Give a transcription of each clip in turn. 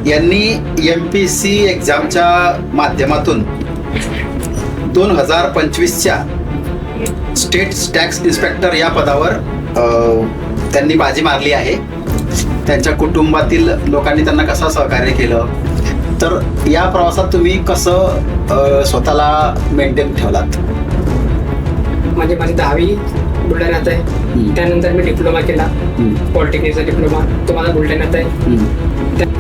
यांनी MPSC एक्झामच्या माध्यमातून 2025च्या state tax inspector या पदावर त्यांनी बाजी मारली आहे. त्यांच्या कुटुंबातील लोकांनी त्यांना कसं सहकार्य केलं, तर या प्रवासात तुम्ही कसं स्वतःला मेंटेन ठेवलात? म्हणजे माझी 10वी बुलढाण्यात आहे. त्यानंतर मी डिप्लोमा केला, पॉलिटेक्निकचा डिप्लोमा, तो माझा बुलढाण्यात आहे.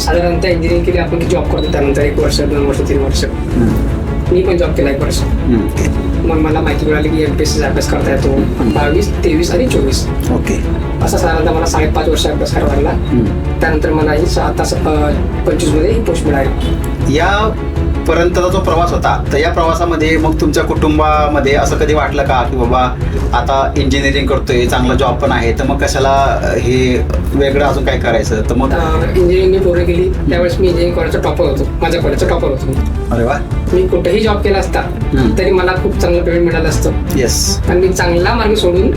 साधारणतः इंजिनिअरिंग केली आपण की जॉब करतो, त्यानंतर 1 वर्ष 2 वर्ष 3 वर्ष मी पण जॉब केला 1 वर्ष. मग मला माहिती मिळाली की MPSCचा अभ्यास करता येतो 22, 23 आणि 24. ओके. असा साधारणतः मला 5.5 वर्ष अभ्यास करावा लागला. त्यानंतर मला ही आता 25 मध्ये ही पोस्ट मिळाली. या पर्यंतचा जो प्रवास होता, तर या प्रवासामध्ये मग तुमच्या कुटुंबामध्ये असं कधी वाटलं का की बाबा आता इंजिनिअरिंग करतोय, चांगला जॉब पण आहे, तर मग कशाला हे वेगळं अजून काय करायचं? तर मग इंजिनिअरिंग पूर्ण केली त्यावेळेस मी इंजिनिअरिंग कॉलेजचा टॉपर होतो, माझ्या कॉलेजचा टॉपर होतो मी. अरे वा. मी कुठेही जॉब केला असता तरी मला खूप चांगलं पेमेंट मिळालं असतं. येस. पण मी चांगला मार्ग सोडून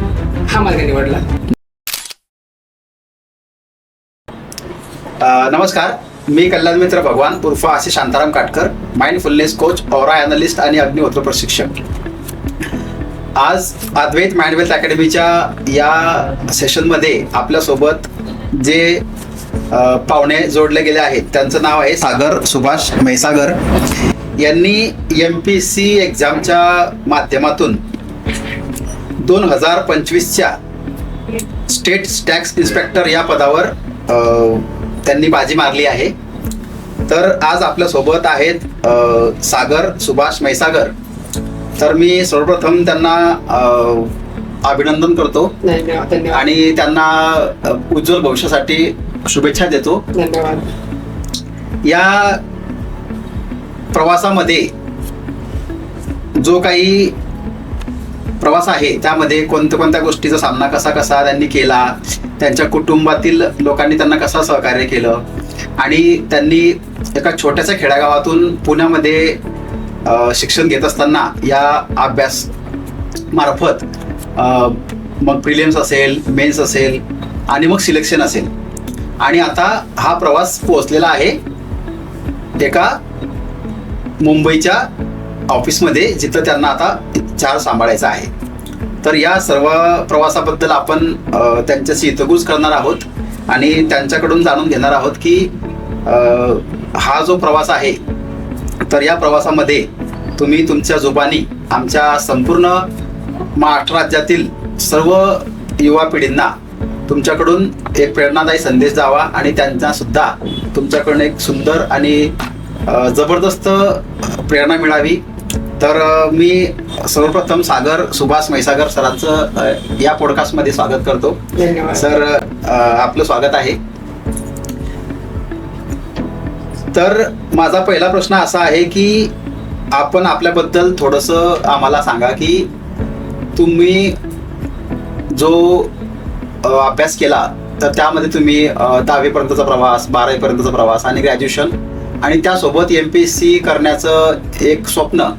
हा मार्ग निवडला. नमस्कार, मी कल्याण मित्र भगवान उर्फ Ashish Shantaram Katkar, mindfulness coach, aura analyst आणि अग्निहोत्र प्रशिक्षक. आज अद्वैत माइंडवेल्थ अकॅडमीच्या या सेशनमध्ये आपल्यासोबत जे पाहुणे जोडले गेले आहेत त्यांचं नाव आहे सागर सुभाष म्हैसागर. यांनी MPSC एक्झामच्या माध्यमातून 2025च्या स्टेट टॅक्स इन्स्पेक्टर या पदावर त्यांनी बाजी मारली आहे. तर आज आपल्यासोबत आहेत सागर सुभाष म्हैसागर. तर मी सर्वप्रथम त्यांना अभिनंदन करतो आणि त्यांना उज्ज्वल भविष्यासाठी शुभेच्छा देतो. धन्यवाद. या प्रवासामध्ये जो काही प्रवास आहे त्यामध्ये कोणत्या गोष्टीचा सामना कसा त्यांनी केला, त्यांच्या कुटुंबातील लोकांनी त्यांना कसं सहकार्य केलं, आणि त्यांनी एका छोट्याशा खेड्यागावातून पुण्यामध्ये शिक्षण घेत असताना या अभ्यास मार्फत मग प्रिलिम्स असेल, मेन्स असेल आणि मग सिलेक्शन असेल, आणि आता हा प्रवास पोहोचलेला आहे एका मुंबईच्या ऑफिसमध्ये जिथं त्यांना आता चार्ज सांभाळायचा आहे. तर या सर्व प्रवासाबद्दल आपण त्यांच्याशी हितगुज करणार आहोत आणि त्यांच्याकडून जाणून घेणार आहोत की हा जो प्रवास आहे, तर या प्रवासामध्ये तुम्ही तुमच्या जुबानी आमच्या संपूर्ण महाराष्ट्र राज्यातील सर्व युवा पिढींना तुमच्याकडून एक प्रेरणादायी संदेश द्यावा आणि त्यांना सुद्धा तुमच्याकडून एक सुंदर आणि जबरदस्त प्रेरणा मिळावी. तर मी सर्वप्रथम सागर सुभाष म्हैसागर सरांचं या पॉडकास्टमध्ये स्वागत करतो. धन्यवाद सर, आपलं स्वागत आहे. तर माझा पहिला प्रश्न असा आहे की आपण आपल्याबद्दल थोडंसं आम्हाला सांगा की तुम्ही जो अभ्यास केला तर त्यामध्ये तुम्ही 10वी पर्यंतचा प्रवास, 12वी पर्यंतचा प्रवास आणि ग्रॅज्युएशन, आणि त्यासोबत MPSC करण्याचं एक स्वप्न,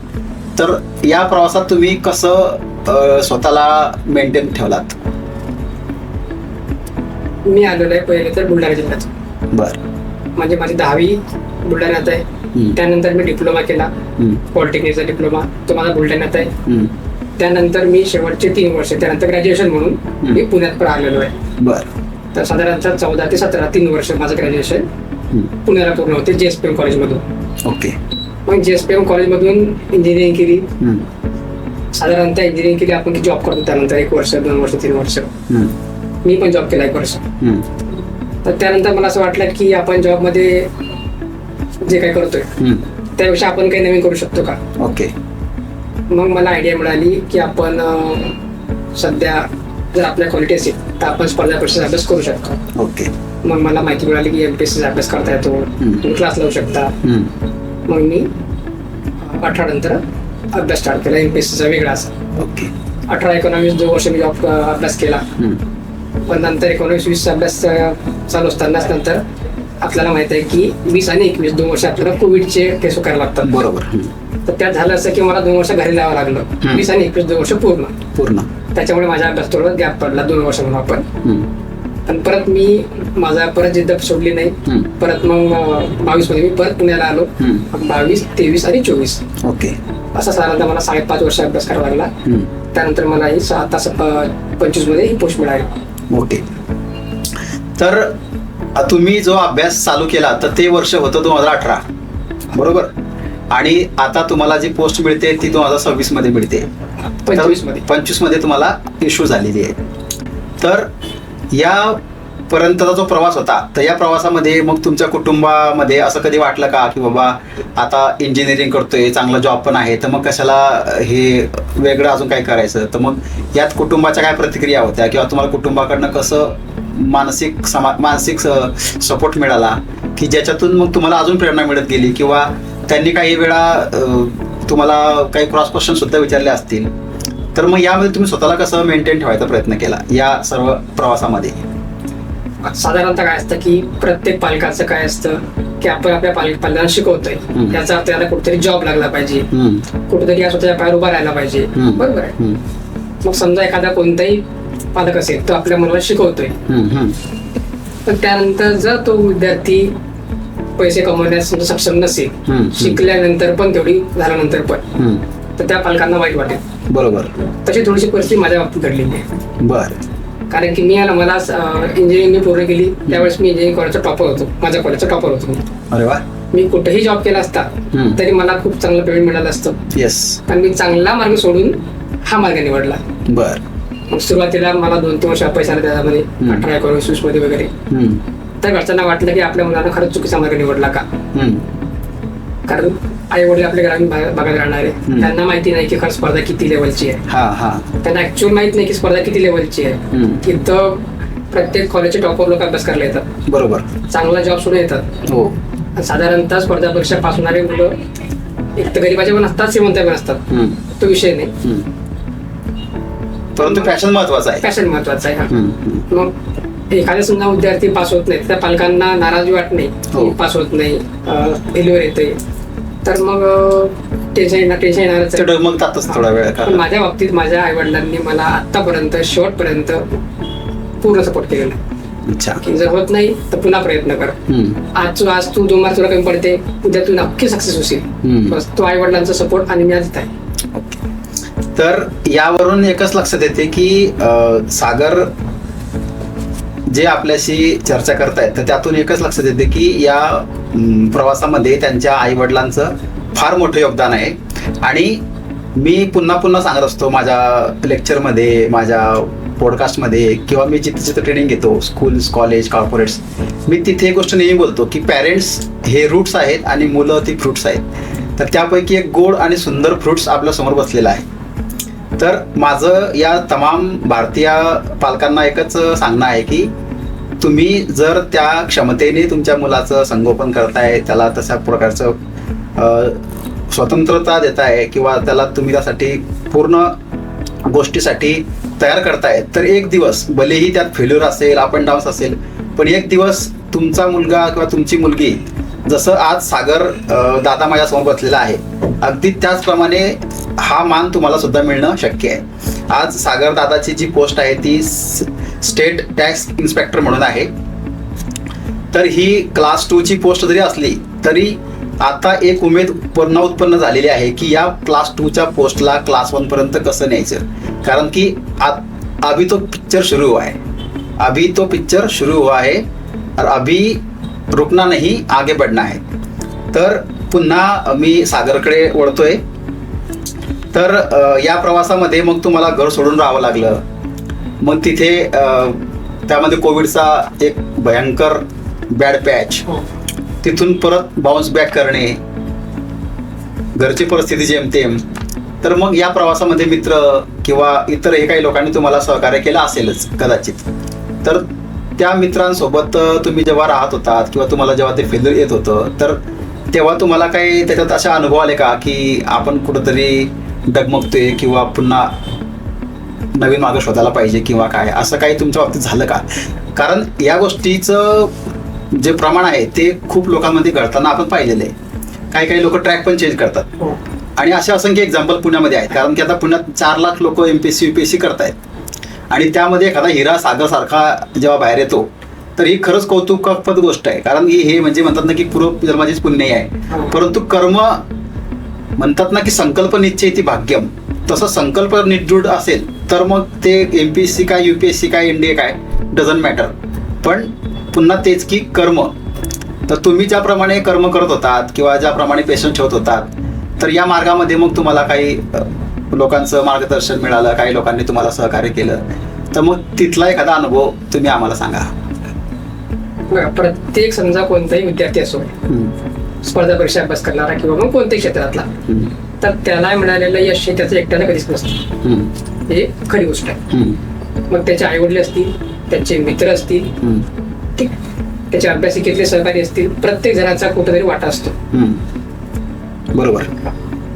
तर या प्रवासात तुम्ही कसं स्वतःला मेंटेन ठेवलात? मी आलेलो आहे पहिले तर बुलढाणा जिल्ह्यात. बरं. म्हणजे माझी 10वी बुलढाण्यात आहे. त्यानंतर मी डिप्लोमा केला, पॉलिटेक्निकचा डिप्लोमा, तो माझा बुलढाण्यात आहे. त्यानंतर मी शेवटचे 3 वर्ष त्यानंतर ग्रॅज्युएशन म्हणून मी पुण्यात पण आलेलो आहे. बरं. तर साधारणतः 14 ते 17 3 वर्ष माझं ग्रॅज्युएशन पुण्याला पूर्ण होते JSPM कॉलेजमधून. ओके. मग JSPM कॉलेजमधून इंजिनिअरिंग केली. साधारणतः इंजिनिअरिंग केली आपण की जॉब करतो, त्यानंतर 1 वर्ष 2 वर्ष 3 वर्ष मी पण जॉब केला 1 वर्ष. तर त्यानंतर मला असं वाटलं की आपण जॉबमध्ये जे काही करतोय त्यापेक्षा आपण काही नवीन करू शकतो का. ओके. मग मला आयडिया मिळाली की आपण सध्या जर आपल्या क्वालिटी असेल तर आपण स्पर्धा परीक्षेचा अभ्यास करू शकतो. ओके. मग मला माहिती मिळाली की MPSCचा अभ्यास करता येतो, तुम्ही क्लास लावू शकता. मग मी 18 नंतर अभ्यास स्टार्ट केला MPSCचा वेगळा असा. ओके. 18-19 2 वर्ष मी अभ्यास केला. पण नंतर 19-20 अभ्यास चालू असतानाच नंतर आपल्याला माहित आहे की 20 आणि 21 2 वर्ष आपल्याला कोविडचे टेस्ट करायला लागतात. बरोबर. तर त्यात झालं असं की मला 2 वर्ष घरी लावावं लागलं. 20 आणि 21 2 वर्ष पूर्ण. पूर्ण. त्याच्यामुळे माझा अभ्यास थोडा गॅप पडला 2 वर्ष म्हणून आपण. पण परत मी माझा परत जिद्द सोडली नाही. परत मग 22 मध्ये मी परत पुण्याला आलो. 22, 23 आणि 24 ओके. असा साधारणतः मला 5.5 वर्ष अभ्यास करावा लागला. त्यानंतर मला ही आता 25 मध्ये ही पोस्ट मिळाली. ओके. तर तुम्ही जो अभ्यास चालू केला तर ते वर्ष होतं 2018, बरोबर? आणि आता तुम्हाला जी पोस्ट मिळते ती 2026 मध्ये मिळते. 25 मध्ये तुम्हाला इश्यू झालेली आहे. तर या पर्यंतचा जो प्रवास होता तर या प्रवासामध्ये मग तुमच्या कुटुंबामध्ये असं कधी वाटलं का की बाबा आता इंजिनिअरिंग करतोय, चांगला जॉब पण आहे, तर मग कशाला हे वेगळं अजून काय करायचं? तर मग यात कुटुंबाच्या काय प्रतिक्रिया होत्या किंवा तुम्हाला कुटुंबाकडनं कसं मानसिक सपोर्ट मिळाला की ज्याच्यातून मग तुम्हाला अजून प्रेरणा मिळत गेली, किंवा त्यांनी काही वेळा तुम्हाला काही क्रॉस क्वेश्चन सुद्धा विचारले असतील, तर मग यामध्ये तुम्ही स्वतःला कसं मेंटेन ठेवायचा प्रयत्न केला या सर्व प्रवासामध्ये? साधारणतः काय असतं की प्रत्येक पालकाचं काय असतं की आपण आपल्या पालकांना शिकवतोय, याचा अर्थ त्याला कुठेतरी जॉब लागला पाहिजे, कुठेतरी या स्वतःच्या पायावर उभा राहायला पाहिजे, बरोबर आहे. मग समजा एखादा कोणताही पालक असेल तो आपल्या मुलाला शिकवतोय, पण त्यानंतर जर तो विद्यार्थी पैसे कमवण्यास सक्षम नसेल, शिकल्यानंतर पण तेवढी झाल्यानंतर पण, तर त्या पालकांना वाईट वाटेल. बरोबर. तशी थोडीशी परिस्थिती माझ्या बाबतीत घडलेली आहे. बरं. कारण की मला इंजिनिअरिंग पूर्ण केली त्यावेळेस मी इंजिनिअरिंग कॉलेजचा टॉपर होतो, माझ्या कॉलेजचा टॉपर होतो. अरे वा. मी कुठेही जॉब केला असता तरी मला खूप चांगलं पेमेंट मिळालं असतं. येस. कारण मी चांगला मार्ग सोडून हा मार्ग निवडला. बर. मग सुरुवातीला मला 2-3 वर्ष पैसा आला त्याच्यामध्ये, 18-19 मध्ये वगैरे. तर घरच्यांना वाटलं की आपल्या मुलांना खरंच चुकीचा मार्ग निवडला का. कारण आई वडील आपल्या ग्रामीण भागात राहणारे, त्यांना माहिती नाही की खरं स्पर्धा किती लेवलची आहे. त्यांना ऍक्च्युअल माहित नाही की स्पर्धा किती लेवलची आहे. इथं प्रत्येक कॉलेजचे टॉपर लोक अभ्यास करायला येतात, बरोबर, चांगला जॉब सोडून येतात. साधारणतः स्पर्धा परीक्षा पास होणारे मुलं एक तर गरीबाचे पण असतात, श्रीमंत पण असतात, तो विषय नाही. परंतु पॅशन महत्वाचा आहे. पॅशन महत्वाचा आहे. मग एखाद्या सुद्धा विद्यार्थी पास होत नाही, त्या पालकांना नाराजी वाटत नाही, पास होत नाही, फेल्युअर येते, तर मग टेन्शन येणारच आहे. डगमगतातच थोडा वेळ. पण माझ्या बाबतीत माझ्या आई वडिलांनी मला आतापर्यंत शेवटपर्यंत पूर्ण सपोर्ट केलेला आहे. की जर होत नाही तर पुन्हा प्रयत्न कर, आज तू 2 मार्क तुला कमी पडते, उद्या तू नक्की सक्सेस होशील. बस तो आई वडिलांचा सपोर्ट आणि मी आज आहे. तर यावरून एकच लक्षात येते की सागर जे आपल्याशी चर्चा करतायत तर त्यातून एकच लक्षात येते की या प्रवासामध्ये त्यांच्या आई वडिलांचं फार मोठं योगदान आहे. आणि मी पुन्हा सांगत असतो माझ्या लेक्चरमध्ये, माझ्या पॉडकास्टमध्ये, किंवा मी जिथे ट्रेनिंग घेतो, स्कूल्स, कॉलेज, कॉर्पोरेट्स, मी तिथे एक गोष्ट नेहमी बोलतो की पॅरेंट्स हे रूट्स आहेत आणि मुलं ती फ्रुट्स आहेत. तर त्यापैकी एक गोड आणि सुंदर फ्रुट्स आपल्या समोर बसलेला आहे. तर माझं या तमाम भारतीय पालकांना एकच सांगणं आहे की तुम्ही जर त्या क्षमतेने तुमच्या मुलाचं संगोपन करताय, त्याला तशा प्रकारचं स्वतंत्रता देताय, किंवा त्याला तुम्ही त्यासाठी पूर्ण गोष्टीसाठी तयार करताय, तर एक दिवस भलेही त्यात फेल्युअर असेल, अप अँड डाऊन्स असेल, पण एक दिवस तुमचा मुलगा किंवा तुमची मुलगी, जसं आज सागर दादा माझ्यासमोर बसलेला आहे, अगदी त्याचप्रमाणे हा मान तुम्हाला सुद्धा मिळणं शक्य आहे. आज सागर दादाची जी पोस्ट आहे ती स्टेट टॅक्स इन्स्पेक्टर म्हणून आहे. तर ही क्लास 2 ची पोस्ट जरी असली तरी आता एक उमेद पुन्हा उत्पन्न झालेली आहे की या क्लास 2च्या पोस्टला क्लास 1 पर्यंत कसं न्यायचं. कारण की अभी तो पिक्चर शुरू हुआ है और अभी रुकना नहीं, आगे बढ़ना है. तर पुन्हा मी सागरकडे वळतोय. तर या प्रवासामध्ये मग तुम्हाला घर सोडून राहावं लागलं. मग तिथे त्यामध्ये कोविडचा एक भयंकर बॅड पॅच, तिथून परत बाउन्स बॅक करणे, घरची परिस्थिती जेमतेम. तर मग या प्रवासामध्ये मित्र किंवा इतरही काही लोकांनी तुम्हाला सहकार्य केलं असेलच कदाचित. तर त्या मित्रांसोबत तुम्ही जेव्हा राहत होतात किंवा तुम्हाला जेव्हा ते फेल्युअर येत होतं, तर तेव्हा तुम्हाला काही त्याच्यात असे अनुभव आले का की आपण कुठंतरी डगमगतोय किंवा पुन्हा नवीन मार्ग शोधायला पाहिजे किंवा काय, असं काही तुमच्या बाबतीत झालं का? कारण या गोष्टीचं जे प्रमाण आहे ते खूप लोकांमध्ये घडताना आपण पाहिलेलं आहे. काही लोक ट्रॅक पण चेंज करतात आणि असे असंख्य एक्झाम्पल पुण्यामध्ये आहेत. कारण की आता पुण्यात 4 लाख लोक MPSC UPSC करतायत आणि त्यामध्ये एखादा हिरा सागर सारखा जेव्हा बाहेर येतो तर ही खरंच कौतुकास्पद गोष्ट आहे. कारण हे म्हणजे म्हणतात ना की पूर्वजन्माचीच पुण्य आहे. परंतु कर्म म्हणतात ना की संकल्प निश्चयती भाग्यम, तसं संकल्प नीटजूड असेल तर मग ते MPSC काय UPSC काय NDA काय डझंट मॅटर. पण पुन्हा तेच की कर्म, तर तुम्ही ज्याप्रमाणे कर्म करत होतात किंवा ज्याप्रमाणे पेशन्स ठेवत होतात, तर या मार्गामध्ये मग तुम्हाला काही लोकांचं मार्गदर्शन मिळालं, काही लोकांनी तुम्हाला सहकार्य केलं, तर मग तिथला एखादा अनुभव तुम्ही आम्हाला सांगा. प्रत्येक समजा कोणताही विद्यार्थी असो, स्पर्धा परीक्षा अभ्यास करणारा किंवा मग कोणत्याही क्षेत्रातला, तर त्याला मिळालेलं यश हे त्याचं एकट्याला कधीच नसतं. हे खरी गोष्ट आहे. मग त्याचे आई वडील असतील, त्याचे मित्र असतील, ठीक, त्याच्या अभ्यासिकेतले सहकारी असतील, प्रत्येक जणाचा कुठेतरी वाटा असतो. बरोबर.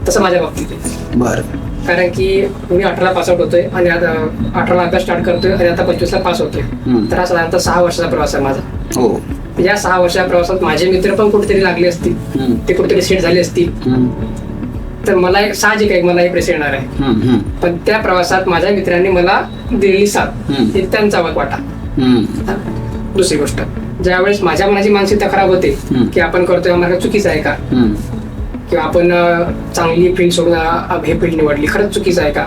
तसं माझ्या बाबतीत आहे. बरं. कारण की मी 18ला पास आउट होतोय आणि आता 18ला अभ्यास स्टार्ट करतोय आणि आता 25ला पास होतोय. तर हा साधारणतः 6 वर्षाचा प्रवास आहे माझा. हो. या 6 वर्षाच्या प्रवासात माझे मित्र पण कुठेतरी लागले असतील, ते कुठेतरी सेट झाले असतील, तर मला एक साहजिक आहे, मला एक प्रेस येणार आहे. पण त्या प्रवासात माझ्या मित्रांनी मला दिलेली साथ हे त्यांचा वाटा. दुसरी गोष्ट, ज्यावेळेस माझ्या मनाची मानसिकता खराब होते की आपण करतोय आम्हाला चुकीचं आहे का, किंवा आपण चांगली फील्ड सोडून हे फील्ड निवडली, खरंच चुकीचं आहे का,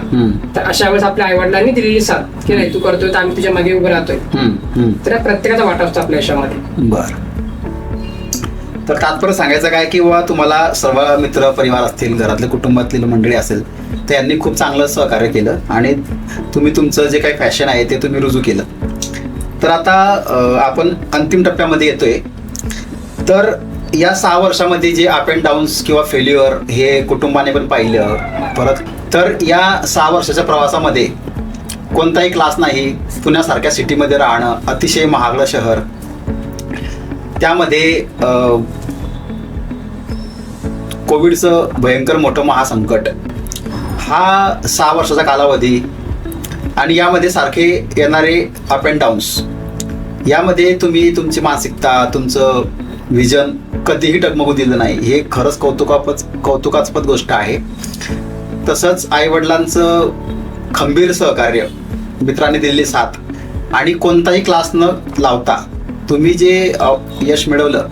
तर अशा वेळेस आपल्या आई वडिलांनी दिलेली साथ की नाही तू करतोय तर आम्ही तुझ्या मागे उभं राहतोय. तर प्रत्येकाचा वाटा असतो आपल्या आयुष्यामध्ये. बरं. तर तात्पर्य सांगायचं काय की बाबा तुम्हाला सर्व मित्र परिवार असतील, घरातले कुटुंबातील मंडळी असेल, तर यांनी खूप चांगलं सहकार्य केलं आणि तुम्ही तुमचं जे काही फॅशन आहे ते तुम्ही रुजू केलं. तर आता आपण अंतिम टप्प्यामध्ये येतोय. तर या 6 वर्षामध्ये जे अप अँड डाऊन्स किंवा फेल्युअर हे कुटुंबाने पण पाहिलं परत, तर या 6 वर्षाच्या प्रवासामध्ये कोणताही क्लास नाही, पुण्यासारख्या सिटीमध्ये राहणं, अतिशय महागडं शहर, त्यामध्ये कोविडचं भयंकर मोठं महासंकट, हा 6 वर्षाचा कालावधी आणि यामध्ये सारखे येणारे अप अँड डाऊन्स, यामध्ये तुम्ही तुमची मानसिकता, तुमचं विजन कधीही टगमगू दिलं नाही, हे खरंच कौतुकास्पद गोष्ट आहे. तसंच आईवडिलांचं खंबीर सहकार्य, मित्रांनी दिलेली साथ आणि कोणताही क्लास न लावता तुम्ही जे यश मिळवलं,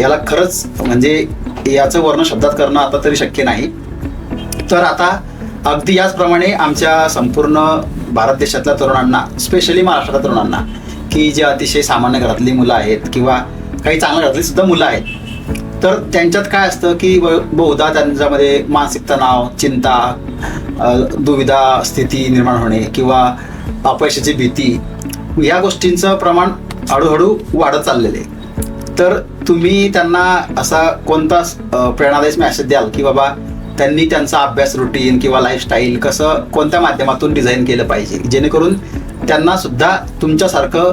याला खरंच म्हणजे याचं वर्णन शब्दात करणं आता तरी शक्य नाही. तर आता अगदी याचप्रमाणे आमच्या संपूर्ण भारत देशातल्या तरुणांना, स्पेशली महाराष्ट्रातल्या तरुणांना, की जे अतिशय सामान्य घरातली मुलं आहेत किंवा काही चांगल्या घरातली सुद्धा मुलं आहेत, तर त्यांच्यात काय असतं की बहुधा त्यांच्यामध्ये मानसिक तणाव, चिंता, दुविधा स्थिती निर्माण होणे किंवा अपयशाची भीती, या गोष्टींचं प्रमाण हळूहळू वाढत चाललेलं आहे. तर तुम्ही त्यांना असा कोणता प्रेरणादायी मेसेज द्याल की बाबा त्यांनी त्यांचा अभ्यास रुटीन किंवा लाईफस्टाईल कसं कोणत्या माध्यमातून डिझाईन केलं पाहिजे, जेणेकरून त्यांना सुद्धा तुमच्यासारखं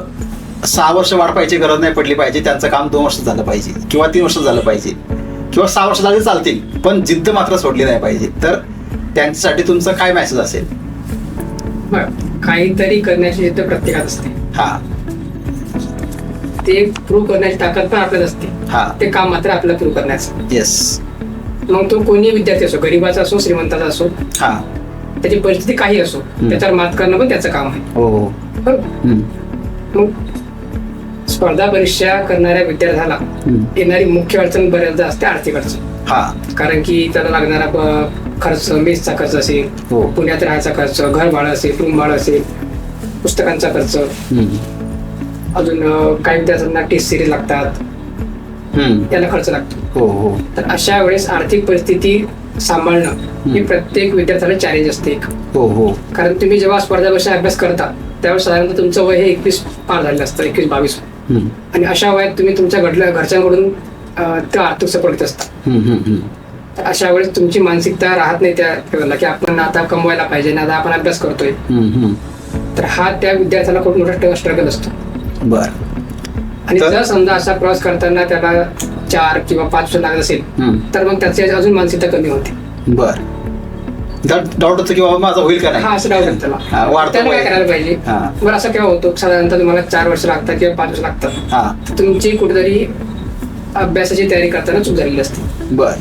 6 वर्ष वाढ पाहिजे गरज नाही पडली पाहिजे, त्यांचं काम 2 वर्ष झालं पाहिजे किंवा 3 वर्ष झालं पाहिजे किंवा 6 वर्ष झाली चालतील, पण जिद्द मात्र सोडली नाही पाहिजे. तर त्यांच्यासाठी तुमचं काय मेसेज असेल? काहीतरी करण्याची जिद्द प्रत्येकात असते. हा. ते प्रूव्ह करण्याची ताकद पण आपल्यात असते. हा. ते काम मात्र आपल्याला प्रूव्ह करण्याचं. येस. मग तो कोणी विद्यार्थी असो, गरीबाचा असो, श्रीमंताचा असो, हा, त्याची परिस्थिती काही असो, त्याच्यावर मात करणं पण त्याचं काम आहे. हो. बरोबर. मग स्पर्धा परीक्षा करणाऱ्या विद्यार्थ्याला येणारी मुख्य अडचण बऱ्याचदा असते आर्थिक अडचण. हा. कारण की त्याला लागणारा खर्च, मेसचा खर्च असेल, पुण्यात राहायचा खर्च, घर भाडं असेल, रूम भाडं असेल, पुस्तकांचा खर्च, अजून काही विद्यार्थ्यांना टेस्ट सिरीज लागतात, त्याला खर्च लागतो. हो हो. तर अशा वेळेस आर्थिक परिस्थिती सांभाळणं ही प्रत्येक विद्यार्थ्याला चॅलेंज असते एक. हो हो. कारण तुम्ही जेव्हा स्पर्धा परीक्षा अभ्यास करता त्यावेळेस साधारणतः तुमचं वय हे 21 पार झालेलं असतं, 21-22, आणि अशा वयात तुम्ही तुमच्या घरच्यांकडून ते आर्थिक सपोर्ट घेत असता. तर अशा वेळेस तुमची मानसिकता राहत नाही त्या लेवलला की आपण आता कमवायला पाहिजे ना, आता आपण अभ्यास करतोय. तर हा त्या विद्यार्थ्याला खूप मोठा स्ट्रगल असतो. बर. आणि जर समजा असा प्रवास करताना त्याला 4 किंवा 5 वर्ष लागत असेल तर मग त्याची अजून मानसिकता कमी होते. बर. डाऊट होतं की बाबा माझा होईल का नाही, हा, असं डाऊट त्याला. त्याला काय करायला पाहिजे? बरं, असं केव्हा होतो साधारणतः तुम्हाला 4 वर्ष लागतात किंवा 5 वर्ष लागतात, तुमची कुठेतरी अभ्यासाची तयारी करताना चूक झालेली असते. बर.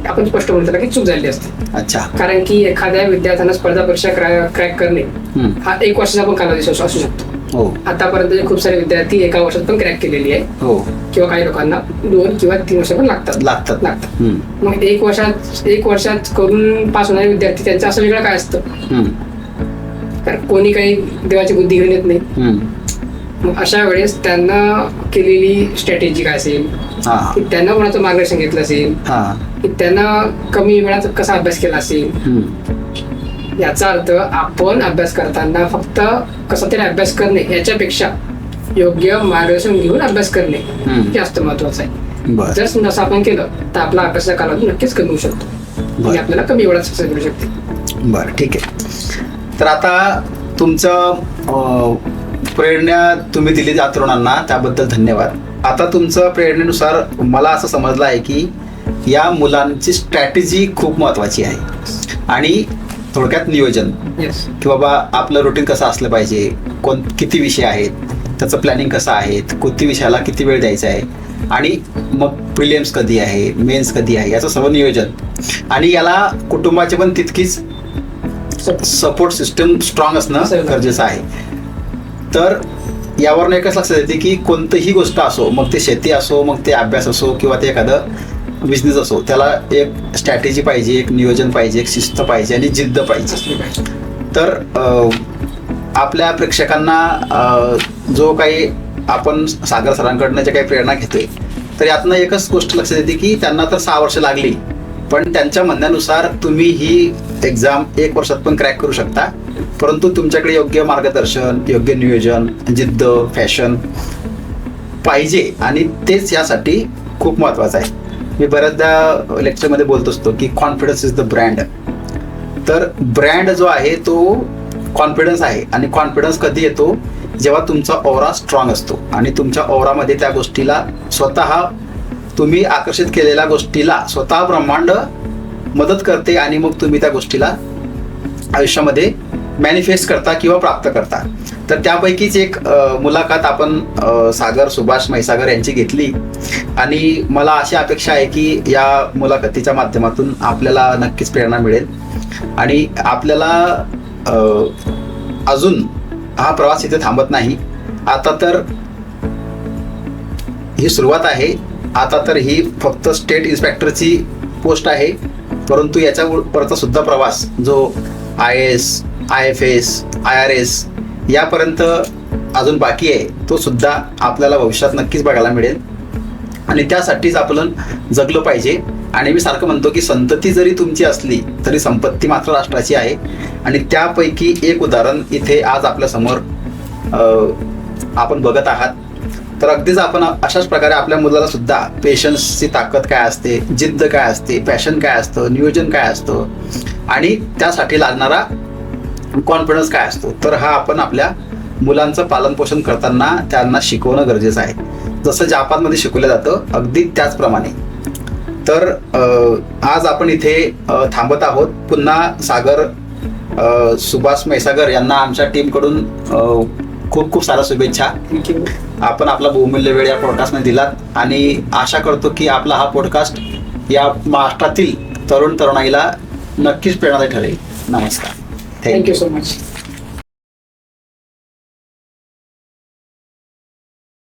आपण स्पष्ट म्हणतो की चूक झाली असते. अच्छा. कारण की एखाद्या विद्यार्थ्यांना स्पर्धा परीक्षा क्रॅक करणे हा 1 वर्षाचा पण कालावधी असू शकतो. हो. आतापर्यंत खूप सारे विद्यार्थी 1 वर्षात पण क्रॅक केलेली आहे. हो. किंवा काही लोकांना 2 किंवा 3 वर्ष पण लागतात. मग 1 वर्षात करून पास होणारे विद्यार्थी त्यांचं असं वेगळं काय असतं, कारण कोणी काही देवाची बुद्धी घेऊन येत नाही. मग अशा वेळेस त्यांना केलेली स्ट्रॅटेजी काय असेल, की त्यांना कोणाचं मार्गदर्शन घेतलं असेल, की त्यांना कमी वेळात कसा अभ्यास केला असेल. याचा अर्थ आपण अभ्यास करताना फक्त कसा तरी अभ्यास करणे याच्यापेक्षा योग्य मार्गदर्शन घेऊन अभ्यास करणे जास्त महत्वाचं आहे. जर समजा आपण केलं तर आपला अभ्यासाचा कालावधी नक्कीच कमी होऊ शकतो आणि आपल्याला कमी वेळात सक्सेस मिळू शकते. बरं, ठीक आहे. तर आता तुमचं प्रेरणा तुम्ही दिली त्या तरुणांना, त्याबद्दल धन्यवाद. आता तुमचं प्रेरणेनुसार मला असं समजलं आहे की या मुलांची स्ट्रॅटेजी खूप महत्वाची आहे आणि थोडक्यात नियोजन, की बाबा आपलं रुटीन कसं असलं पाहिजे, किती विषय आहेत, त्याचं प्लॅनिंग कसं आहे, कोणती विषयाला किती वेळ द्यायचा आहे, आणि मग प्रिलिम्स कधी आहे, मेन्स कधी आहे, याचं सर्व नियोजन. आणि याला कुटुंबाची पण तितकीच सपोर्ट सिस्टम स्ट्रॉंग असणं गरजेचं आहे. तर यावरून एकच लक्षात येते की कोणतीही गोष्ट असो, मग ते शेती असो, मग ते अभ्यास असो, किंवा ते एखादं बिझनेस असो, त्याला एक स्ट्रॅटेजी पाहिजे, एक नियोजन पाहिजे, एक शिस्त पाहिजे आणि जिद्द पाहिजे. तर आपल्या प्रेक्षकांना जो काही आपण सागर सरांकडनं जे काही प्रेरणा घेतोय, तर यातनं एकच गोष्ट लक्षात येते की त्यांना तर 6 वर्ष लागली, पण त्यांच्या म्हणण्यानुसार तुम्ही ही एक्झाम 1 वर्षात पण क्रॅक करू शकता, परंतु तुमच्याकडे योग्य मार्गदर्शन, योग्य नियोजन, जिद्द, फॅशन पाहिजे, आणि तेच यासाठी खूप महत्त्वाचं आहे. मी बऱ्याचदा लेक्चरमध्ये बोलत असतो की कॉन्फिडन्स इज द ब्रँड. तर ब्रँड जो आहे तो कॉन्फिडन्स आहे, आणि कॉन्फिडन्स कधी येतो, जेव्हा तुमचा ऑरा स्ट्रॉंग असतो आणि तुमच्या ऑरामध्ये त्या गोष्टीला स्वतः तुम्ही आकर्षित केलेल्या गोष्टीला स्वतः ब्रह्मांड मदत करते, आणि मग तुम्ही त्या गोष्टीला आयुष्यामध्ये मॅनिफेस्ट करता किंवा प्राप्त करता. तर त्यापैकीच एक मुलाखत आपण सागर सुभाष म्हैसागर यांची घेतली, आणि मला अशी अपेक्षा आहे की या मुलाखतीच्या माध्यमातून आपल्याला नक्कीच प्रेरणा मिळेल, आणि आपल्याला अजून हा प्रवास इथे थांबत नाही. आता तर ही सुरुवात आहे. आता तर ही फक्त स्टेट इन्स्पेक्टरची पोस्ट आहे, परंतु याच्यावरचा सुद्धा प्रवास जो IAS, IFS, IRS यापर्यंत अजून बाकी आहे, तो सुद्धा आपल्याला भविष्यात नक्कीच बघायला मिळेल, आणि त्यासाठीच आपण जगलो पाहिजे. आणि मी सारखं म्हणतो की संतती जरी तुमची असली तरी संपत्ती मात्र राष्ट्राची आहे, आणि त्यापैकी एक उदाहरण इथे आज आपल्या समोर आपण बघत आहात. तर अगदीच आपण अशाच प्रकारे आपल्या मुलाला सुद्धा पेशन्सची ताकद काय असते, जिद्द काय असते, पॅशन काय असतं, नियोजन काय असतं, आणि त्यासाठी लागणारा कॉन्फिडन्स काय असतो, तर हा आपण आपल्या मुलांचं पालनपोषण करताना त्यांना शिकवणं गरजेचं आहे. जसं जापानमध्ये शिकवलं जातं अगदी त्याचप्रमाणे. तर आज आपण इथे थांबत आहोत. पुन्हा सागर सुभाष म्हैसागर यांना आमच्या टीमकडून खूप खूप साऱ्या शुभेच्छा. आपण आपला बहुमूल्य वेळ या पॉडकास्टमध्ये दिलात, आणि आशा करतो की आपला हा पॉडकास्ट या महाराष्ट्रातील तरुण तरुणाईला नक्कीच प्रेरणादायी ठरेल. नमस्कार. Thank you so much.